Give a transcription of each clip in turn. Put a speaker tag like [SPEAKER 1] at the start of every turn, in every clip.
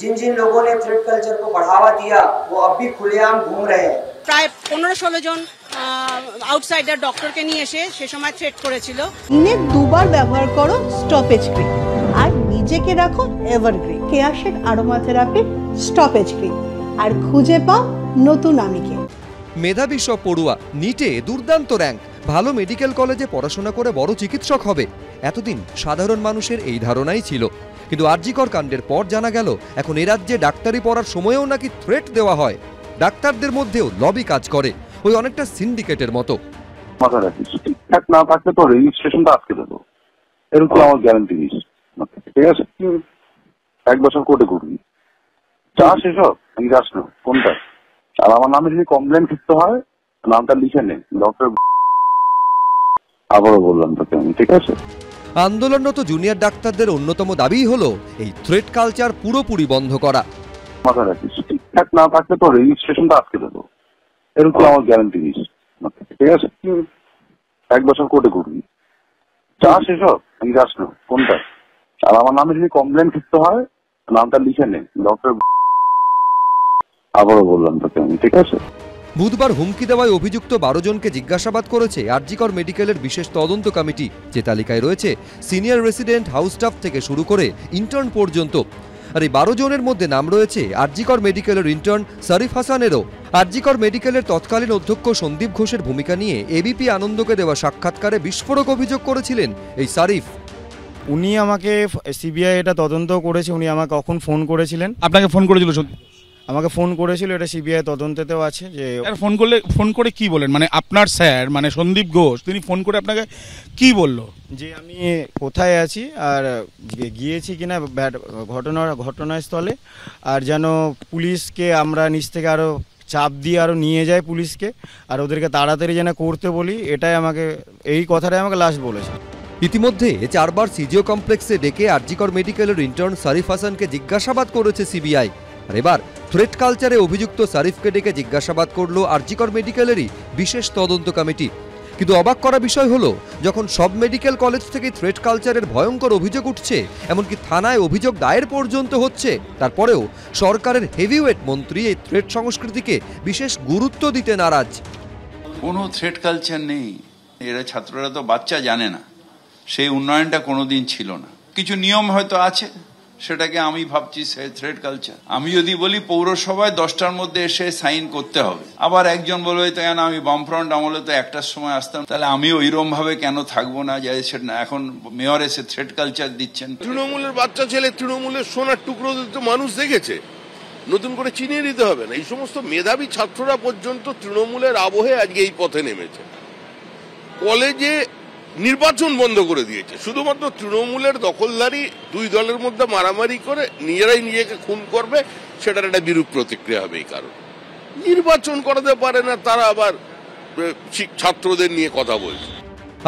[SPEAKER 1] जिन जिन लोगों ने thread culture को बढ़ावा दिया वो अब भी खुलेआम घूम रहे हैं।
[SPEAKER 2] প্রায় 15-16 জন আউটসাইডার ডক্টরকে নিয়ে এসে সে সময় থ্রেট করেছিল।
[SPEAKER 3] দিনে দুবার ব্যবহার করো স্টপেজ ক্রিম আর নিজেকে রাখো এভারগ্রিন। কেয়াশেক আরোমা থেরাপি স্টপেজ ক্রিম আর খুঁজে পাও নতুন আমিকে।
[SPEAKER 4] মেধাবী সব পড়ুয়া নিটে দুর্দান্ত র্যাঙ্ক, ভালো মেডিকেল কলেজে পড়াশোনা করে বড় চিকিৎসক হবে, এতদিন সাধারণ মানুষের এই ধারণাই ছিল। কিন্তু আরজিকর কাণ্ডের পর জানা গেল এখন এ রাজ্যে ডাক্তারি পড়ার সময়েও নাকি থ্রেট দেওয়া হয়। ডাক্তারদের মধ্যেও লবি কাজ করে, ওই অনেকটা সিন্ডিকেটের মতো।
[SPEAKER 5] মাথায় রাখিস, ঠিকঠাক না থাকলে তো রেজিস্ট্রেশনটা আটকে দেবো, এরকম আমার গ্যারান্টি দিস, ঠিক আছে? 1 বছর কোর্টে ঘুরবি, চাস এসব আমি যাস না কোনটা? আর আমার নামে যদি কমপ্লেন লিখতে হয় নামটা লিখে নে, ডক্টর। আবারও বললাম তোকে আমি, ঠিক আছে?
[SPEAKER 4] আন্দোলনরত জুনিয়র ডাক্তারদের অন্যতম দাবি হলো এই থ্রেট কালচার পুরোপুরি বন্ধ করা।
[SPEAKER 5] মাথায় রাখিস, ঠিকঠাক না থাকলে তো রেজিস্ট্রেশনটা আটকে দেবো, এরকম আমার গ্যারান্টি দিস, ঠিক আছে? 1 বছর কোর্টে ঘুরবি, চাস এসব আমি যাস না কোনটা? আর আমার নামে যদি কমপ্লেন লিখতে হয় নামটা লিখে নে, ডক্টর। আবারও বললাম তোকে আমি, ঠিক আছে?
[SPEAKER 4] বুধবার হুমকি দেওয়ায় অভিযুক্ত 12 জনকে জিজ্ঞাসাবাদ করেছে আরজিকর মেডিকেলের বিশেষ তদন্ত কমিটি, যে তালিকায় রয়েছে সিনিয়র রেসিডেন্ট, হাউস স্টাফ থেকে শুরু করে ইন্টার্ন পর্যন্ত। আর এই 12 জনের মধ্যে নাম রয়েছে আরজিকর মেডিকেলের ইন্টার্ন শরীফ হাসানেরও। আরজিকর মেডিকেলের তৎকালীন অধ্যক্ষ সন্দীপ ঘোষের ভূমিকা নিয়ে এবিপি আনন্দকে দেওয়া সাক্ষাৎকারে বিস্ফোরক অভিযোগ করেছিলেন এই শরীফ।
[SPEAKER 6] উনি আমাকে সিবিআই এটা তদন্ত করেছে, উনি আমাকে কখন ফোন করেছিলেন?
[SPEAKER 7] আপনাকে ফোন করেছিল?
[SPEAKER 6] আমাকে ফোন করেছিল, এটা সিবিআই তদন্তেতেও আছে। যে
[SPEAKER 7] ফোন করে কি বলেন, মানে আপনার স্যার মানে সন্দীপ ঘোষ তিনি ফোন করে আপনাকে কি বললো?
[SPEAKER 6] যে আমি কোথায় আছি আর গিয়েছি কিনা ঘটনাস্থলে, আর যেন পুলিশকে আমরা নিচ থেকে আরও চাপ দিয়ে আরও নিয়ে যায় পুলিশকে, আর ওদেরকে তাড়াতাড়ি যেন করতে বলি, এটাই আমাকে, এই কথাটাই আমাকে লাস্ট বলেছে।
[SPEAKER 4] ইতিমধ্যে 4 বার সিজিও কমপ্লেক্সে ডেকে আরজিকর মেডিকেলের ইন্টার্ন শরীফ হাসানকে জিজ্ঞাসাবাদ করেছে সিবিআই। আর এবার থ্রেট কালচারে অভিযুক্ত শরীফকে ডেকে জিজ্ঞাসাবাদ করলো আরজিকর মেডিকেলেরই বিশেষ তদন্ত কমিটি। কিন্তু অবাক করা বিষয় হলো, যখন সব মেডিকেল কলেজ থেকে থ্রেট কালচারের ভয়ঙ্কর অভিযোগ উঠছে, এমনকি থানায় অভিযোগ দায়ের পর্যন্ত হচ্ছে, তারপরেও সরকারের হেভিওয়েট মন্ত্রী এই থ্রেট সংস্কৃতিকে বিশেষ গুরুত্ব দিতে নারাজ।
[SPEAKER 8] কোনো থ্রেট কালচার নেই, এরা ছাত্ররা তো বাচ্চা জানে না, সেই উন্নয়নটা কোনোদিন ছিল না। কিছু নিয়ম হয়তো আছে, সেটাকে আমি ভাবছি থ্রেড কালচার। আমি যদি বলি পৌরসভায় 10টার মধ্যে এসে সাইন করতে হবে, আবার একজন বলবে তো কেন আমি বামফ্রন্ট আমলে তো 1টার সময় আসতাম, তাহলে আমি ওইরকম ভাবে কেন থাকবো না? যে সেটা এখন মেয়র এসে থ্রেড কালচার দিচ্ছেন।
[SPEAKER 9] তৃণমূলের বাচ্চা ছেলে তৃণমূলের সোনার টুকরো তো মানুষ দেখেছে, নতুন করে চিনিয়ে দিতে হবে না। এই সমস্ত মেধাবী ছাত্ররা পর্যন্ত তৃণমূলের আবহে আজকে এই পথে নেমেছে। কলেজে নির্বাচন বন্ধ করে দিয়েছে শুধুমাত্র তৃণমূলের দখলদারি, 2 দলের মধ্যে মারামারি করে নিজেরাই নিজেকে খুন করবে, সেটার একটা বিরূপ প্রতিক্রিয়া হবে। এই কারণ নির্বাচন করাতে পারে না, তারা আবার ছাত্রদের নিয়ে কথা বলছে।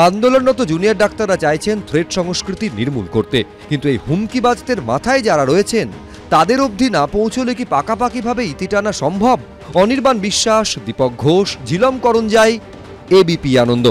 [SPEAKER 4] আন্দোলনরত জুনিয়র ডাক্তাররা চাইছেন থ্রেট সংস্কৃতি নির্মূল করতে, কিন্তু এই হুমকিবাজদের মাথায় যারা রয়েছেন তাদের অবধি না পৌঁছলে কি পাকাপাকিভাবে ইতি টানা সম্ভব? অনির্বাণ বিশ্বাস, দীপক ঘোষ, ঝিলম করঞ্জাই, এবিপি আনন্দ।